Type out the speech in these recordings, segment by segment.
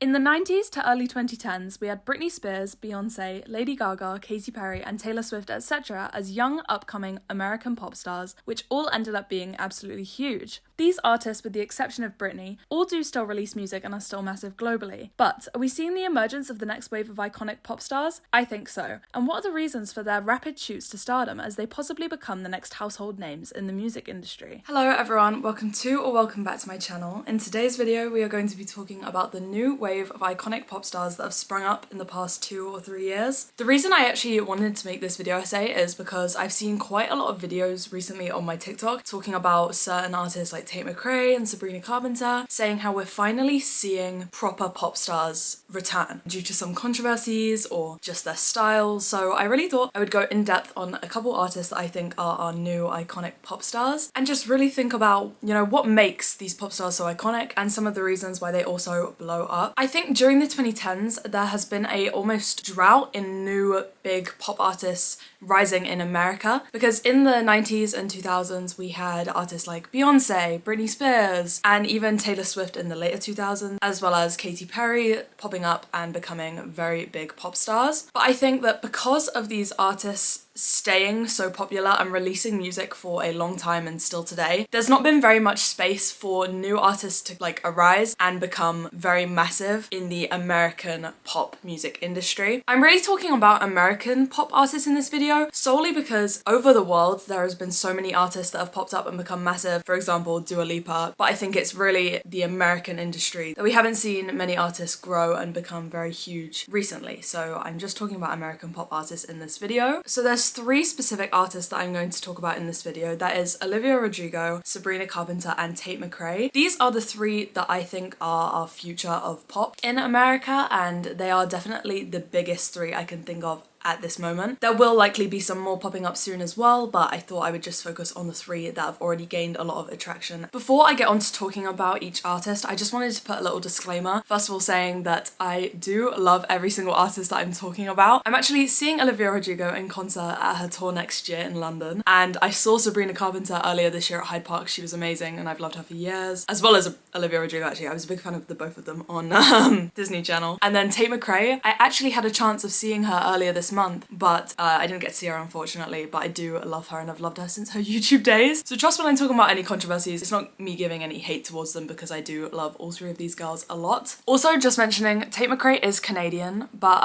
In the 90s to early 2010s, we had Britney Spears, Beyoncé, Lady Gaga, Katy Perry, and Taylor Swift, etc. as young, upcoming American pop stars, which all ended up being absolutely huge. These artists, with the exception of Britney, all do still release music and are still massive globally. But are we seeing the emergence of the next wave of iconic pop stars? I think so. And what are the reasons for their rapid shoots to stardom as they possibly become the next household names in the music industry? Hello everyone, welcome to or welcome back to my channel. In today's video, we are going to be talking about the new wave of iconic pop stars that have sprung up in the past 2 or 3 years. The reason I actually wanted to make this video essay is because I've seen quite a lot of videos recently on my TikTok talking about certain artists like Tate McRae and Sabrina Carpenter, saying how we're finally seeing proper pop stars return due to some controversies or just their styles. So I really thought I would go in depth on a couple artists that I think are our new iconic pop stars and just really think about, what makes these pop stars so iconic and some of the reasons why they also blow up. I think during the 2010s, there has been a almost drought in new big pop artists rising in America, because in the 90s and 2000s we had artists like Beyonce, Britney Spears, and even Taylor Swift in the later 2000s, as well as Katy Perry popping up and becoming very big pop stars. But I think that because of these artists staying so popular and releasing music for a long time and still today, there's not been very much space for new artists to arise and become very massive in the American pop music industry. I'm really talking about American pop artists in this video solely because over the world there has been so many artists that have popped up and become massive, for example Dua Lipa, but I think it's really the American industry that we haven't seen many artists grow and become very huge recently. So I'm just talking about American pop artists in this video. So there's 3 specific artists that I'm going to talk about in this video. That is Olivia Rodrigo, Sabrina Carpenter, and Tate McRae. These are the 3 that I think are our future of pop in America, and they are definitely the biggest 3 I can think of at this moment. There will likely be some more popping up soon as well, but I thought I would just focus on the 3 that have already gained a lot of attraction. Before I get on to talking about each artist, I just wanted to put a little disclaimer. First of all, saying that I do love every single artist that I'm talking about. I'm actually seeing Olivia Rodrigo in concert at her tour next year in London, and I saw Sabrina Carpenter earlier this year at Hyde Park. She was amazing and I've loved her for years, as well as Olivia Rodrigo actually. I was a big fan of the both of them on Disney Channel. And then Tate McRae, I actually had a chance of seeing her earlier this month, but I didn't get to see her unfortunately, but I do love her and I've loved her since her YouTube days. So trust when I'm talking about any controversies, it's not me giving any hate towards them because I do love all 3 of these girls a lot. Also, just mentioning, Tate McRae is Canadian, but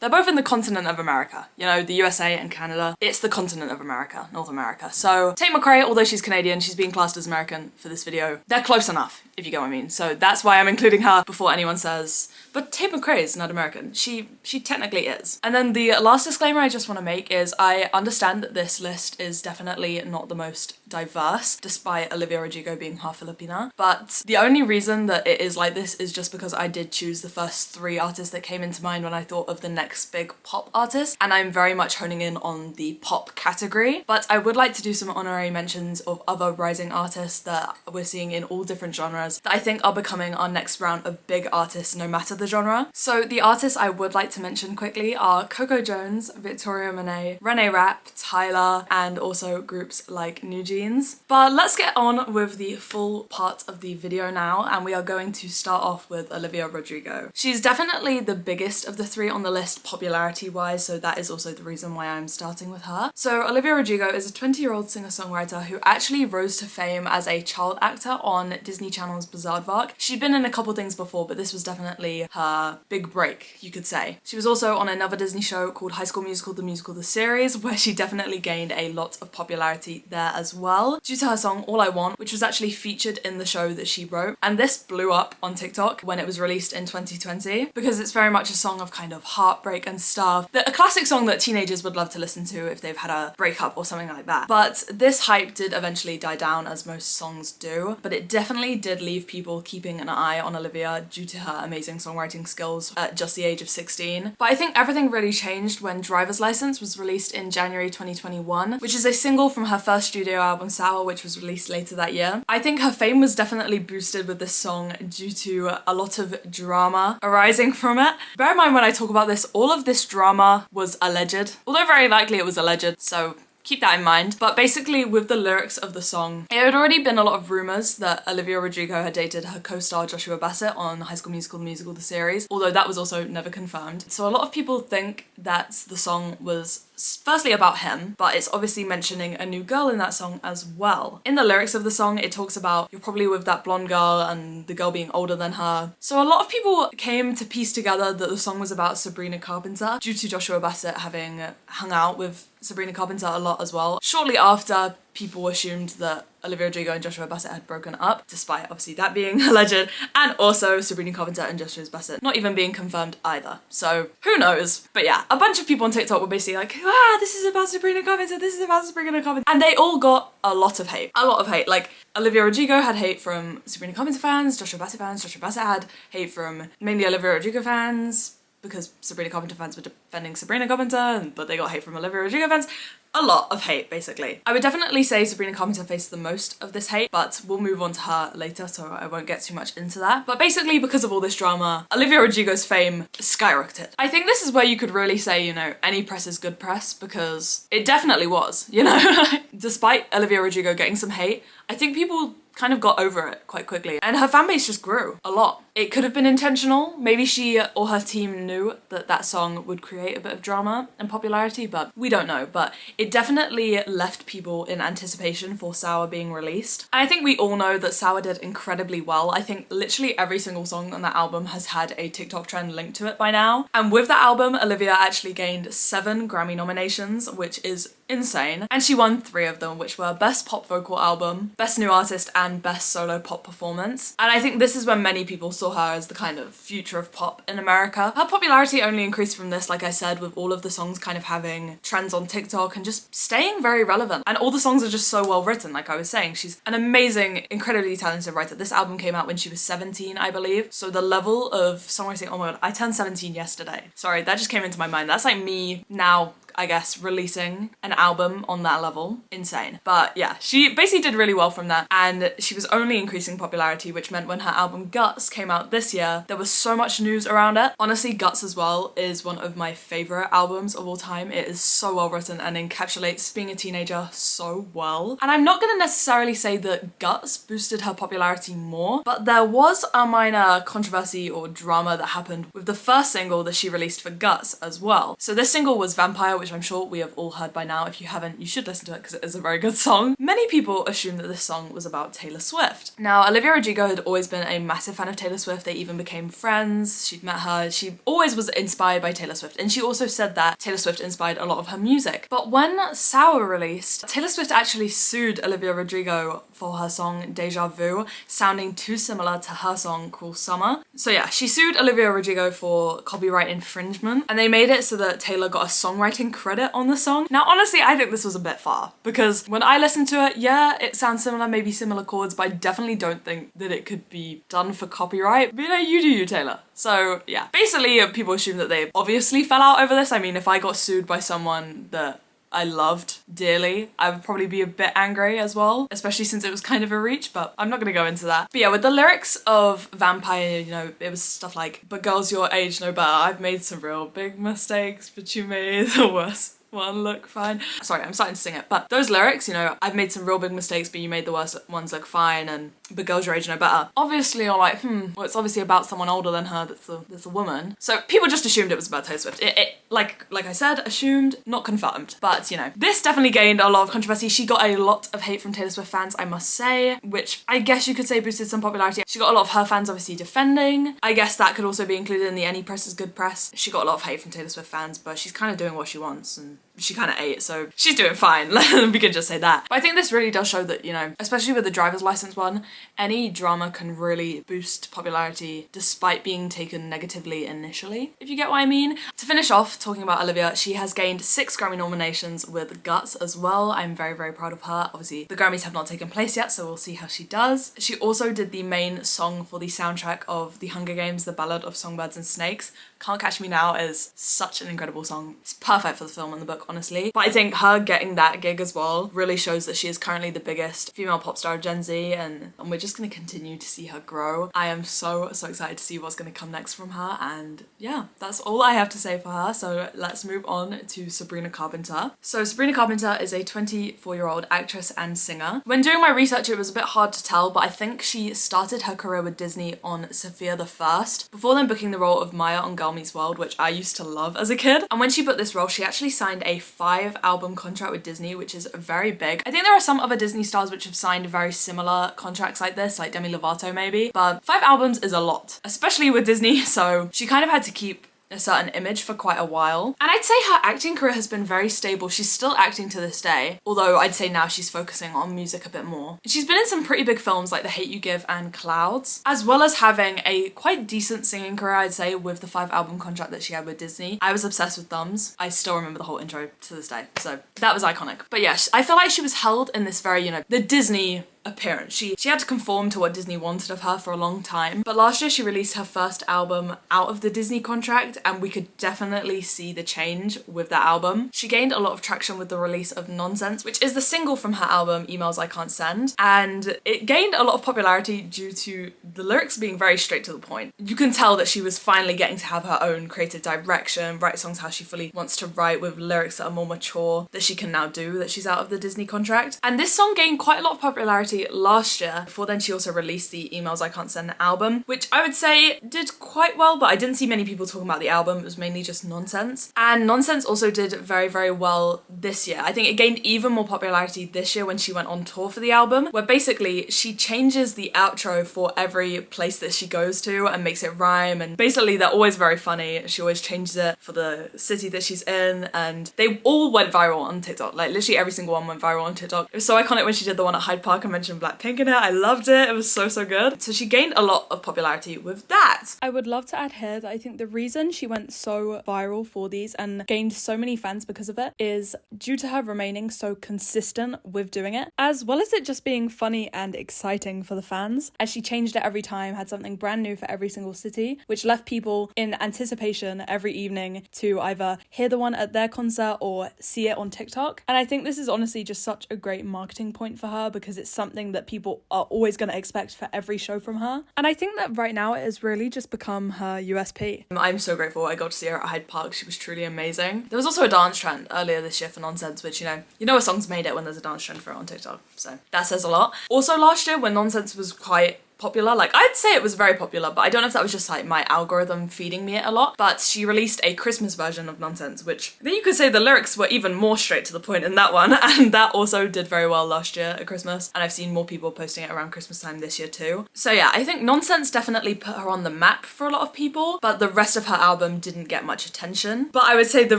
they're both in the continent of America. The USA and Canada, it's the continent of America, North America. So Tate McRae, although she's Canadian, she's being classed as American for this video. They're close enough, if you get what I mean. So that's why I'm including her before anyone says, but Tate McRae is not American. She technically is. And then the last disclaimer I just want to make is I understand that this list is definitely not the most diverse, despite Olivia Rodrigo being half Filipina. But the only reason that it is like this is just because I did choose the first 3 artists that came into mind when I thought of the next big pop artist, and I'm very much honing in on the pop category. But I would like to do some honorary mentions of other rising artists that we're seeing in all different genres that I think are becoming our next round of big artists no matter the genre. So the artists I would like to mention quickly are Coco Jones, Victoria Monet, Renee Rapp, Tyler, and also groups like New Jeans. But let's get on with the full part of the video now, and we are going to start off with Olivia Rodrigo. She's definitely the biggest of the 3 on the list popularity wise, so that is also the reason why I'm starting with her. So Olivia Rodrigo is a 20-year-old singer-songwriter who actually rose to fame as a child actor on Disney Channel's Bizaardvark. She'd been in a couple things before, but this was definitely her big break, you could say. She was also on another Disney show called High School Musical, the Musical, the Series, where she definitely gained a lot of popularity there as well, due to her song All I Want, which was actually featured in the show that she wrote. And this blew up on TikTok when it was released in 2020, because it's very much a song of kind of heartbreak and stuff. A classic song that teenagers would love to listen to if they've had a breakup or something like that. But this hype did eventually die down, as most songs do, but it definitely did leave people keeping an eye on Olivia due to her amazing songwriting skills at just the age of 16. But I think everything really changed when Driver's License was released in January 2021, which is a single from her first studio album Sour, which was released later that year. I think her fame was definitely boosted with this song due to a lot of drama arising from it. Bear in mind when I talk about this, all of this drama was alleged, although very likely it was alleged, so keep that in mind. But basically with the lyrics of the song, it had already been a lot of rumors that Olivia Rodrigo had dated her co-star Joshua Bassett on High School Musical, the musical, the series, although that was also never confirmed. So a lot of people think that the song was firstly about him, but it's obviously mentioning a new girl in that song as well. In the lyrics of the song, it talks about you're probably with that blonde girl and the girl being older than her. So a lot of people came to piece together that the song was about Sabrina Carpenter due to Joshua Bassett having hung out with Sabrina Carpenter a lot as well. Shortly after, people assumed that Olivia Rodrigo and Joshua Bassett had broken up, despite obviously that being alleged, and also Sabrina Carpenter and Joshua Bassett not even being confirmed either. So who knows? But yeah, a bunch of people on TikTok were basically like, this is about Sabrina Carpenter, this is about Sabrina Carpenter, and they all got a lot of hate. A lot of hate. Like, Olivia Rodrigo had hate from Sabrina Carpenter fans, Joshua Bassett had hate from mainly Olivia Rodrigo fans, because Sabrina Carpenter fans were defending Sabrina Carpenter, but they got hate from Olivia Rodrigo fans. A lot of hate, basically. I would definitely say Sabrina Carpenter faced the most of this hate, but we'll move on to her later, so I won't get too much into that. But basically, because of all this drama, Olivia Rodrigo's fame skyrocketed. I think this is where you could really say, you know, any press is good press, because it definitely was, you know? Despite Olivia Rodrigo getting some hate, I think people kind of got over it quite quickly, and her fan base just grew a lot. It could have been intentional. Maybe she or her team knew that that song would create a bit of drama and popularity, but we don't know. But it definitely left people in anticipation for Sour being released. And I think we all know that Sour did incredibly well. I think literally every single song on that album has had a TikTok trend linked to it by now. And with that album, Olivia actually gained 7 Grammy nominations, which is insane. And she won 3 of them, which were Best Pop Vocal Album, Best New Artist, and Best Solo Pop Performance. And I think this is when many people saw her as the kind of future of pop in America. Her popularity only increased from this, like I said, with all of the songs kind of having trends on TikTok and just staying very relevant. And all the songs are just so well written, like I was saying. She's an amazing, incredibly talented writer. This album came out when she was 17, I believe. So the level of songwriting, oh my god, I turned 17 yesterday. Sorry, that just came into my mind. That's like me now, I guess, releasing an album on that level. Insane. But yeah, she basically did really well from that, and she was only increasing popularity, which meant when her album Guts came out this year, there was so much news around it. Honestly, Guts as well is one of my favourite albums of all time. It is so well written and encapsulates being a teenager so well. And I'm not gonna necessarily say that Guts boosted her popularity more, but there was a minor controversy or drama that happened with the first single that she released for Guts as well. So this single was Vampire, which I'm sure we have all heard by now. If you haven't, you should listen to it because it is a very good song. Many people assumed that this song was about Taylor Swift. Now, Olivia Rodrigo had always been a massive fan of Taylor Swift. They even became friends. She'd met her. She always was inspired by Taylor Swift, and she also said that Taylor Swift inspired a lot of her music. But when Sour released, Taylor Swift actually sued Olivia Rodrigo for her song Deja Vu, sounding too similar to her song Cruel Summer. So yeah, she sued Olivia Rodrigo for copyright infringement, and they made it so that Taylor got a songwriting credit on the song. Now honestly, I think this was a bit far, because when I listened to it, yeah, it sounds similar, maybe similar chords, but I definitely don't think that it could be done for copyright. But you know, you do you, Taylor. So yeah, basically people assume that they obviously fell out over this. I mean, if I got sued by someone that I loved dearly, I would probably be a bit angry as well, especially since it was kind of a reach, but I'm not gonna go into that. But yeah, with the lyrics of Vampire, you know, it was stuff like, but girls your age know better, I've made some real big mistakes, but you made the worst one look fine. Sorry, I'm starting to sing it, but those lyrics, you know, I've made some real big mistakes, but you made the worst ones look fine, and but girls your age know better. Obviously you're like, well, it's obviously about someone older than her that's a woman. So people just assumed it was about Taylor Swift. Like I said, assumed, not confirmed. But you know, this definitely gained a lot of controversy. She got a lot of hate from Taylor Swift fans, I must say, which I guess you could say boosted some popularity. She got a lot of her fans obviously defending. I guess that could also be included in the any press is good press. She got a lot of hate from Taylor Swift fans, but she's kind of doing what she wants, and she kind of ate, so she's doing fine. We could just say that. But I think this really does show that, you know, especially with the driver's license one, any drama can really boost popularity despite being taken negatively initially, if you get what I mean. To finish off talking about Olivia, she has gained 6 Grammy nominations with Guts as well. I'm very, very proud of her. Obviously, the Grammys have not taken place yet, so we'll see how she does. She also did the main song for the soundtrack of The Hunger Games, The Ballad of Songbirds and Snakes. Can't Catch Me Now is such an incredible song. It's perfect for the film and the book, honestly. But I think her getting that gig as well really shows that she is currently the biggest female pop star of Gen Z, and we're just going to continue to see her grow. I am so excited to see what's going to come next from her, and yeah, that's all I have to say for her. So let's move on to Sabrina Carpenter. So Sabrina Carpenter is a 24-year-old actress and singer. When doing my research, it was a bit hard to tell, but I think she started her career with Disney on Sophia the First, before then booking the role of Maya on Girl Meets World, which I used to love as a kid. And when she booked this role, she actually signed a 5-album contract with Disney, which is very big. I think there are some other Disney stars which have signed very similar contracts like this, like Demi Lovato maybe, but 5 albums is a lot, especially with Disney, so she kind of had to keep a certain image for quite a while. And I'd say her acting career has been very stable. She's still acting to this day, although I'd say now she's focusing on music a bit more. She's been in some pretty big films like The Hate U Give and Clouds, as well as having a quite decent singing career, I'd say, with the 5-album contract that she had with Disney. I was obsessed with Thumbs. I still remember the whole intro to this day, so that was iconic. But yeah, I feel like she was held in this very, the Disney appearance. She had to conform to what Disney wanted of her for a long time, but last year she released her first album out of the Disney contract, and we could definitely see the change with that album. She gained a lot of traction with the release of Nonsense, which is the single from her album Emails I Can't Send, and it gained a lot of popularity due to the lyrics being very straight to the point. You can tell that she was finally getting to have her own creative direction, write songs how she fully wants to write, with lyrics that are more mature, that she can now do, that she's out of the Disney contract. And this song gained quite a lot of popularity last year. Before then, she also released the Emails I Can't Send album, which I would say did quite well, but I didn't see many people talking about the album. It was mainly just Nonsense. And Nonsense also did very well this year. I think it gained even more popularity this year when she went on tour for the album, where basically she changes the outro for every place that she goes to and makes it rhyme, and basically they're always very funny. She always changes it for the city that she's in, and they all went viral on TikTok. Like literally every single one went viral on TikTok. It was so iconic when she did the one at Hyde Park and mentioned Blackpink in it. I loved it. It was so good. So she gained a lot of popularity with that. I would love to add here that I think the reason she went so viral for these and gained so many fans because of it is due to her remaining so consistent with doing it, as well as it just being funny and exciting for the fans, as she changed it every time, had something brand new for every single city, which left people in anticipation every evening to either hear the one at their concert or see it on TikTok. And I think this is honestly just such a great marketing point for her, because it's something that people are always going to expect for every show from her. And I think that right now it has really just become her USP. I'm so grateful I got to see her at Hyde Park. She was truly amazing. There was also a dance trend earlier this year for Nonsense, which, you know a song's made it when there's a dance trend for it on TikTok. So that says a lot. Also last year when Nonsense was quite popular, like I'd say it was very popular, but I don't know if that was just like my algorithm feeding me it a lot, but she released a Christmas version of Nonsense, which then you could say the lyrics were even more straight to the point in that one, and that also did very well last year at Christmas, and I've seen more people posting it around Christmas time this year too. So yeah, I think Nonsense definitely put her on the map for a lot of people, but the rest of her album didn't get much attention. But I would say the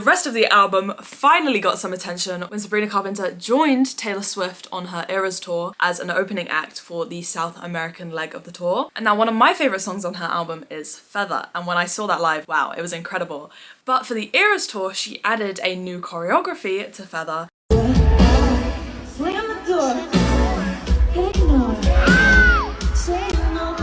rest of the album finally got some attention when Sabrina Carpenter joined Taylor Swift on her Eras tour as an opening act for the South American leg of the tour. And now one of my favourite songs on her album is Feather, and when I saw that live, wow, it was incredible. But for the Eras tour, she added a new choreography to Feather. Slam the door. Ignore. Say no.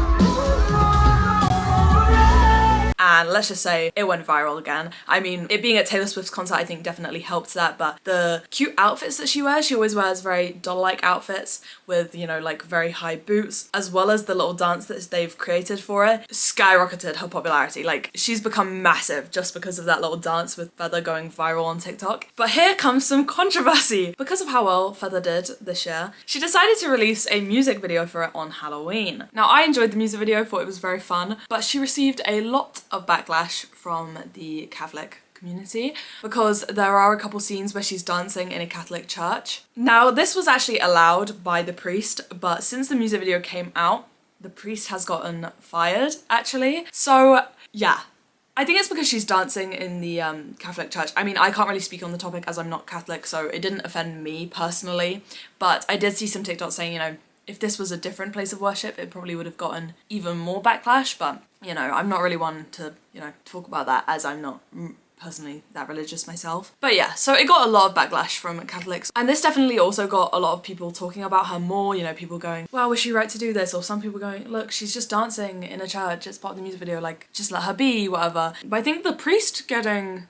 And let's just say it went viral again. I mean, it being at Taylor Swift's concert I think definitely helped that, but the cute outfits that she always wears very doll-like outfits with, like very high boots, as well as the little dance that they've created for it, skyrocketed her popularity. Like, she's become massive just because of that little dance with Feather going viral on TikTok. But here comes some controversy. Because of how well Feather did this year, she decided to release a music video for it on Halloween. Now, I enjoyed the music video, thought it was very fun, but she received a lot of backlash from the Catholic community because there are a couple scenes where she's dancing in a Catholic church. Now, this was actually allowed by the priest, but since the music video came out, the priest has gotten fired, actually. So, yeah. I think it's because she's dancing in the Catholic church. I mean, I can't really speak on the topic as I'm not Catholic, so it didn't offend me personally, but I did see some TikToks saying, if this was a different place of worship, it probably would have gotten even more backlash, but, I'm not really one to, talk about that as I'm not personally that religious myself. But yeah, so it got a lot of backlash from Catholics, and this definitely also got a lot of people talking about her more, people going, well, was she right to do this? Or some people going, look, she's just dancing in a church, it's part of the music video, like, just let her be, whatever. But I think the priest getting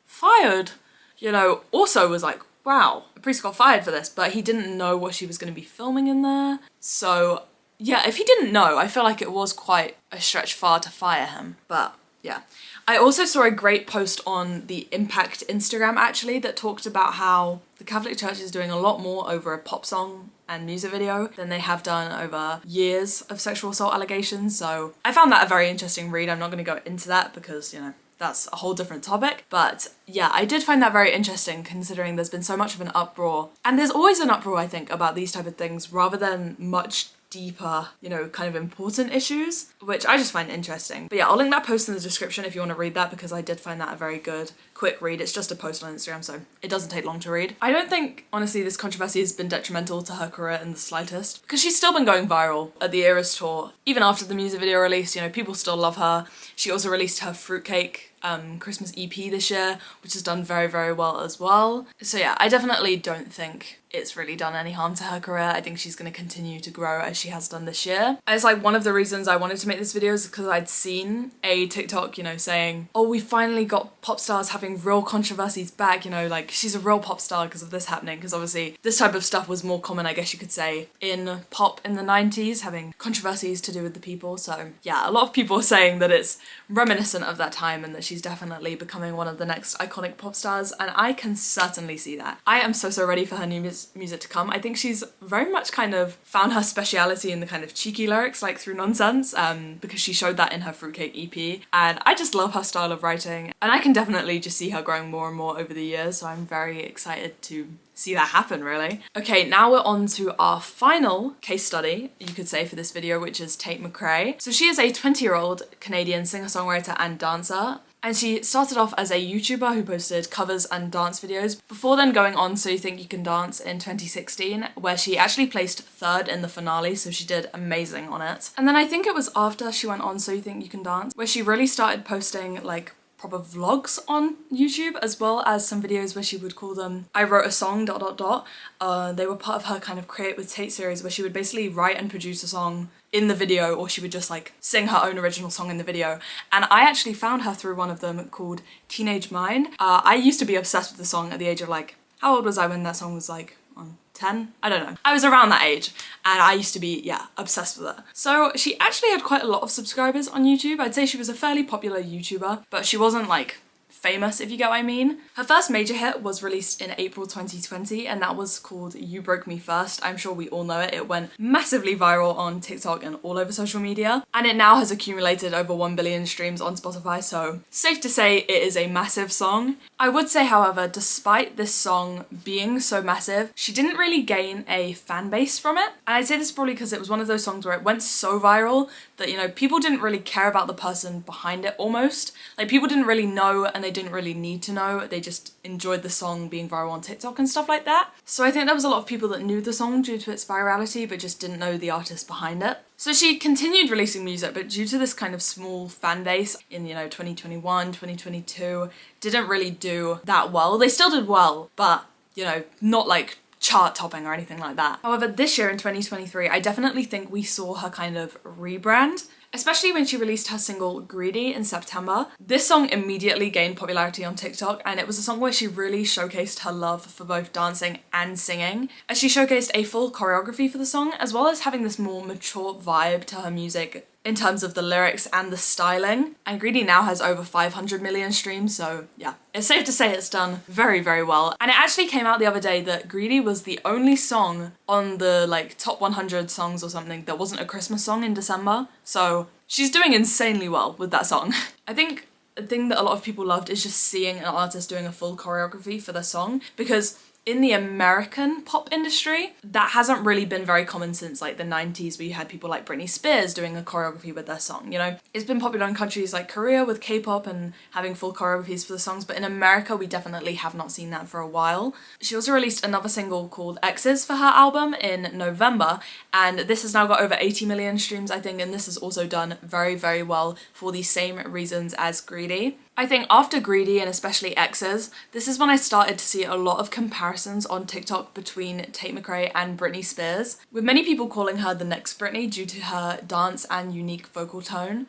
fired you know, also was like, wow, a priest got fired for this, but he didn't know what she was going to be filming in there. So yeah, if he didn't know, I feel like it was quite a stretch far to fire him, but yeah. I also saw a great post on the Impact Instagram actually that talked about how the Catholic Church is doing a lot more over a pop song and music video than they have done over years of sexual assault allegations. So I found that a very interesting read. I'm not going to go into that because, you know, that's a whole different topic. But yeah, I did find that very interesting considering there's been so much of an uproar. And there's always an uproar, I think, about these type of things rather than much deeper, you know, kind of important issues, which I just find interesting. But yeah, I'll link that post in the description if you want to read that because I did find that a very good, quick read. It's just a post on Instagram, so it doesn't take long to read. I don't think, honestly, this controversy has been detrimental to her career in the slightest because she's still been going viral at the Eras tour. Even after the music video release, you know, people still love her. She also released her Fruitcake Christmas EP this year, which has done very, very well as well. So yeah, I definitely don't think it's really done any harm to her career. I think she's going to continue to grow as she has done this year. And it's like one of the reasons I wanted to make this video is because I'd seen a TikTok, you know, saying, oh, we finally got pop stars having real controversies back, you know, like she's a real pop star because of this happening. Because obviously this type of stuff was more common, I guess you could say, in pop in the 90s, having controversies to do with the people. So yeah, a lot of people are saying that it's reminiscent of that time and that she's definitely becoming one of the next iconic pop stars. And I can certainly see that. I am so ready for her new music to come. I think she's very much kind of found her speciality in the kind of cheeky lyrics like Through Nonsense, because she showed that in her Fruitcake EP, and I just love her style of writing and I can definitely just see her growing more and more over the years, so I'm very excited to see that happen really. Okay, now we're on to our final case study, you could say, for this video, which is Tate McRae. So she is a 20-year-old Canadian singer-songwriter and dancer. And she started off as a YouTuber who posted covers and dance videos before then going on So You Think You Can Dance in 2016, where she actually placed 3rd in the finale, so she did amazing on it. And then I think it was after she went on So You Think You Can Dance where she really started posting like proper vlogs on YouTube, as well as some videos where she would call them I Wrote a Song ... They were part of her kind of Create with Tate series where she would basically write and produce a song in the video, or she would just like sing her own original song in the video. And I actually found her through one of them called Teenage Mind. I used to be obsessed with the song at the age of like, how old was I when that song was like on 10? I don't know. I was around that age and I used to be, yeah, obsessed with it. So she actually had quite a lot of subscribers on YouTube. I'd say she was a fairly popular YouTuber, but she wasn't like famous, if you get what I mean. Her first major hit was released in April 2020 and that was called You Broke Me First. I'm sure we all know it. It went massively viral on TikTok and all over social media, and it now has accumulated over 1 billion streams on Spotify, so safe to say it is a massive song. I would say, however, despite this song being so massive, she didn't really gain a fan base from it. And I'd say this probably because it was one of those songs where it went so viral that, you know, people didn't really care about the person behind it almost. Like, people didn't really know and they didn't really need to know. They just enjoyed the song being viral on TikTok and stuff like that. So I think there was a lot of people that knew the song due to its virality but just didn't know the artist behind it. So she continued releasing music, but due to this kind of small fan base in, you know, 2021, 2022, didn't really do that well. They still did well, but, you know, not like chart topping or anything like that. However, this year in 2023, I definitely think we saw her kind of rebrand, especially when she released her single Greedy in September. This song immediately gained popularity on TikTok, and it was a song where she really showcased her love for both dancing and singing, as she showcased a full choreography for the song, as well as having this more mature vibe to her music in terms of the lyrics and the styling. And Greedy now has over 500 million streams, so yeah, it's safe to say it's done very, very well. And it actually came out the other day that Greedy was the only song on the like top 100 songs or something that wasn't a Christmas song in December. So she's doing insanely well with that song. I think the thing that a lot of people loved is just seeing an artist doing a full choreography for their song, because in the American pop industry, that hasn't really been very common since like the 90s, where you had people like Britney Spears doing a choreography with their song, you know? It's been popular in countries like Korea with K-pop and having full choreographies for the songs, but in America we definitely have not seen that for a while. She also released another single called Exes for her album in November, and this has now got over 80 million streams, I think, and this has also done very, very well for the same reasons as Greedy. I think after Greedy, and especially Exes, this is when I started to see a lot of comparisons on TikTok between Tate McRae and Britney Spears, with many people calling her the next Britney due to her dance and unique vocal tone.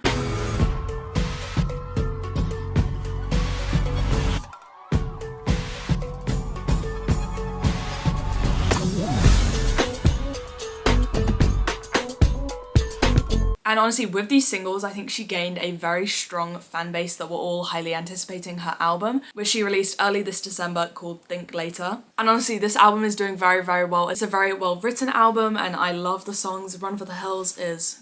And honestly, with these singles, I think she gained a very strong fan base that were all highly anticipating her album, which she released early this December called Think Later. And honestly, this album is doing very, very well. It's a very well written album and I love the songs. Run for the Hills is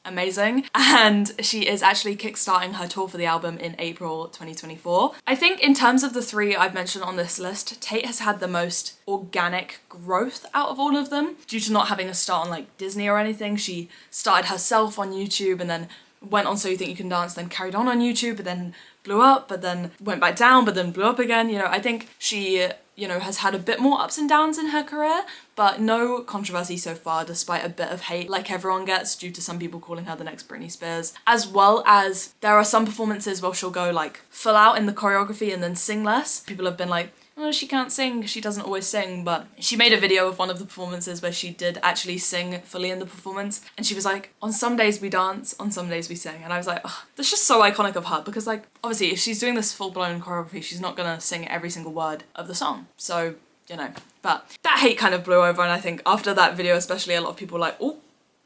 amazing, and she is actually kickstarting her tour for the album in April 2024. I think in terms of the three I've mentioned on this list, Tate has had the most organic growth out of all of them due to not having a start on like Disney or anything. She started herself on YouTube and then went on So You Think You Can Dance, then carried on YouTube, but then blew up, but then went back down, but then blew up again. You know, I think she, you know, has had a bit more ups and downs in her career, but no controversy so far, despite a bit of hate like everyone gets due to some people calling her the next Britney Spears. As well as there are some performances where she'll go like full out in the choreography and then sing less. People have been like, oh, she can't sing, she doesn't always sing, but she made a video of one of the performances where she did actually sing fully in the performance, and she was like, on some days we dance, on some days we sing. And I was like, oh, that's just so iconic of her, because like, obviously if she's doing this full-blown choreography, she's not gonna sing every single word of the song. So, you know, but that hate kind of blew over, and I think after that video especially, a lot of people were like, oh,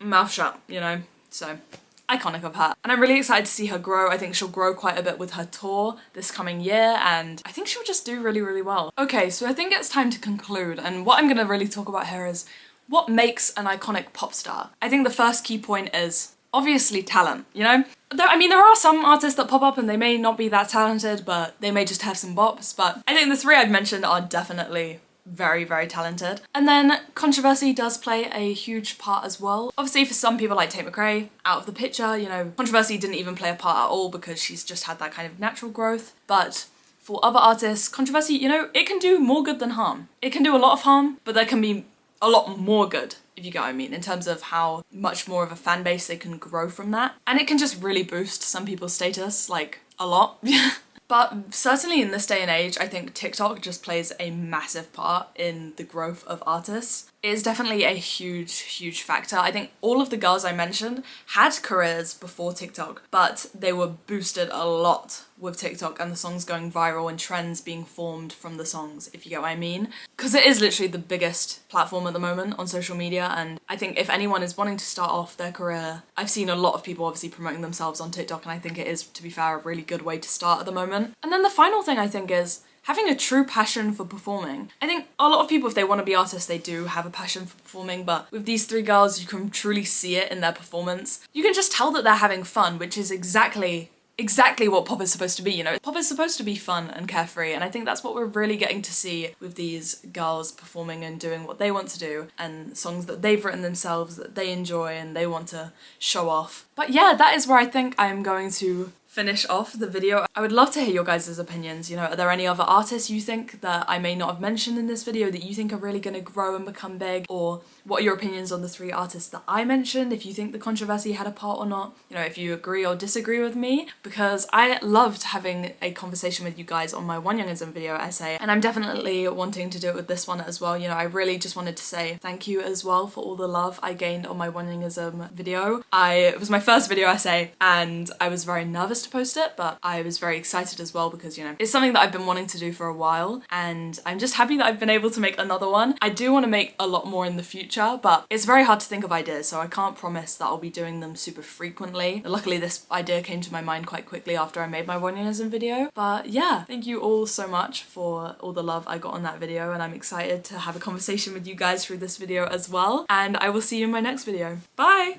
mouth shut, you know, so iconic of her. And I'm really excited to see her grow. I think she'll grow quite a bit with her tour this coming year, and I think she'll just do really, really well. Okay, so I think it's time to conclude, and what I'm gonna really talk about here is what makes an iconic pop star. I think the first key point is obviously talent, you know? I mean, there are some artists that pop up and they may not be that talented, but they may just have some bops, but I think the three I've mentioned are definitely very, very talented. And then controversy does play a huge part as well. Obviously for some people like Tate McRae, out of the picture, you know, controversy didn't even play a part at all because she's just had that kind of natural growth. But for other artists, controversy, you know, it can do more good than harm. It can do a lot of harm, but there can be a lot more good, if you get what I mean, in terms of how much more of a fan base they can grow from that. And it can just really boost some people's status, like, a lot. But certainly in this day and age, I think TikTok just plays a massive part in the growth of artists. It is definitely a huge, huge factor. I think all of the girls I mentioned had careers before TikTok, but they were boosted a lot with TikTok and the songs going viral and trends being formed from the songs, if you get what I mean. Because it is literally the biggest platform at the moment on social media, and I think if anyone is wanting to start off their career, I've seen a lot of people obviously promoting themselves on TikTok, and I think it is, to be fair, a really good way to start at the moment. And then the final thing I think is having a true passion for performing. I think a lot of people, if they want to be artists, they do have a passion for performing, but with these three girls, you can truly see it in their performance. You can just tell that they're having fun, which is exactly what pop is supposed to be, you know? Pop is supposed to be fun and carefree, and I think that's what we're really getting to see with these girls performing and doing what they want to do, and songs that they've written themselves that they enjoy and they want to show off. But yeah, that is where I think I'm going to finish off the video. I would love to hear your guys' opinions. You know, are there any other artists you think that I may not have mentioned in this video that you think are really gonna grow and become big? Or what are your opinions on the three artists that I mentioned, if you think the controversy had a part or not? You know, if you agree or disagree with me, because I loved having a conversation with you guys on my Wonyoungism video essay, and I'm definitely wanting to do it with this one as well. You know, I really just wanted to say thank you as well for all the love I gained on my Wonyoungism video. It was my first video essay and I was very nervous to post it, but I was very excited as well because, you know, it's something that I've been wanting to do for a while, and I'm just happy that I've been able to make another one. I do want to make a lot more in the future, but it's very hard to think of ideas, so I can't promise that I'll be doing them super frequently. Luckily, this idea came to my mind quite quickly after I made my Wonyoungism video. But yeah, thank you all so much for all the love I got on that video, and I'm excited to have a conversation with you guys through this video as well, and I will see you in my next video. Bye!